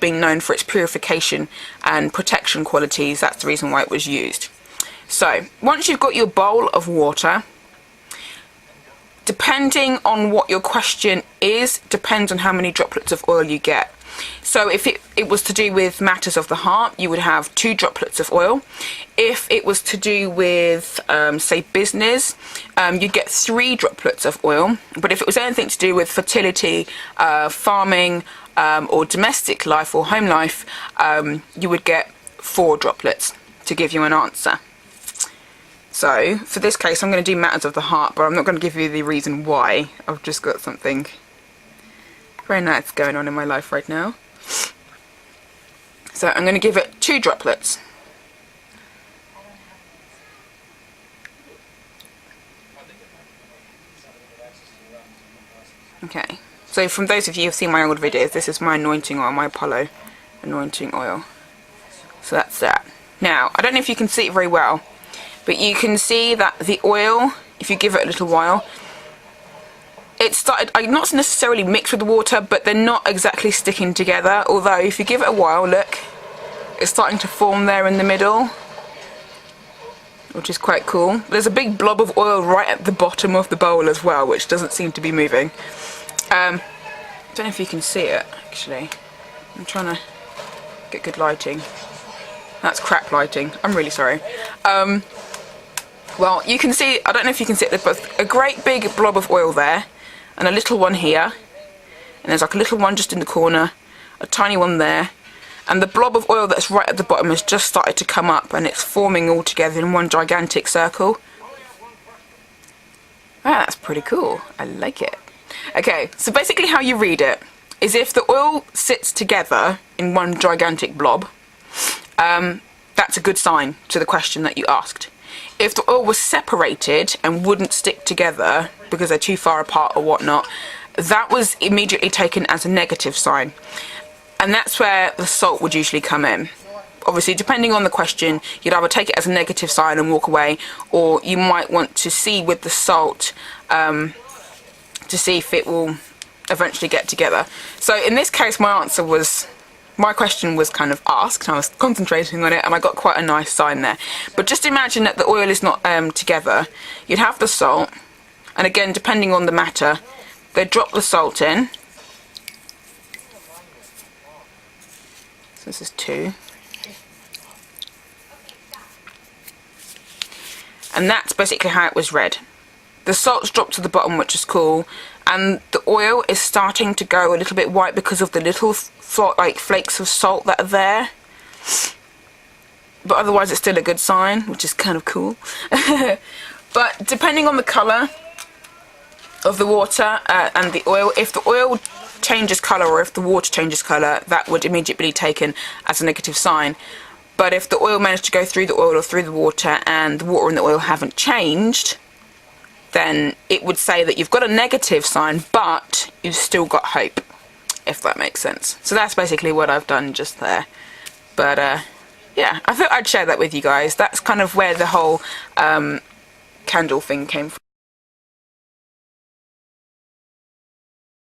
being known for its purification and protection qualities. That's the reason why it was used. So once you've got your bowl of water, depending on what your question is, depends on how many droplets of oil you get. So if it was to do with matters of the heart, you would have 2 droplets of oil. If it was to do with, say, business, you'd get 3 droplets of oil. But if it was anything to do with fertility, farming, or domestic life or home life, you would get 4 droplets to give you an answer. So for this case, I'm going to do matters of the heart, but I'm not going to give you the reason why. I've just got something very nice going on in my life right now. So I'm going to give it 2 droplets. Okay, so from those of you who've seen my old videos, this is my anointing oil, my Apollo anointing oil. So that's that. Now, I don't know if you can see it very well, but you can see that the oil, if you give it a little while, it started, not necessarily mixed with the water, but they're not exactly sticking together. Although if you give it a while, look, it's starting to form there in the middle, which is quite cool. There's a big blob of oil right at the bottom of the bowl as well, which doesn't seem to be moving. I don't know if you can see it, actually. I'm trying to get good lighting. That's crap lighting. I'm really sorry. Well, you can see, I don't know if you can see it, but a great big blob of oil there, and a little one here, and there's like a little one just in the corner, a tiny one there, and the blob of oil that's right at the bottom has just started to come up, and it's forming all together in one gigantic circle. Ah, that's pretty cool. I like it. Okay, so basically how you read it is if the oil sits together in one gigantic blob, that's a good sign to the question that you asked. If the oil was separated and wouldn't stick together because they're too far apart or whatnot, that was immediately taken as a negative sign. And that's where the salt would usually come in. Obviously, depending on the question, you'd either take it as a negative sign and walk away, or you might want to see with the salt to see if it will eventually get together. So in this case, my question was kind of asked, I was concentrating on it, and I got quite a nice sign there. But just imagine that the oil is not together. You'd have the salt, and again, depending on the matter, they drop the salt in. So this is 2. And that's basically how it was read. The salt's dropped to the bottom, which is cool, and the oil is starting to go a little bit white because of the little flakes of salt that are there. But otherwise it's still a good sign, which is kind of cool. But depending on the colour of the water and the oil, if the oil changes colour or if the water changes colour, that would immediately be taken as a negative sign. But if the oil managed to go through the oil or through the water and the water and the oil haven't changed, then it would say that you've got a negative sign, but you've still got hope, if that makes sense. So that's basically what I've done just there. But yeah, I thought I'd share that with you guys. That's kind of where the whole candle thing came from.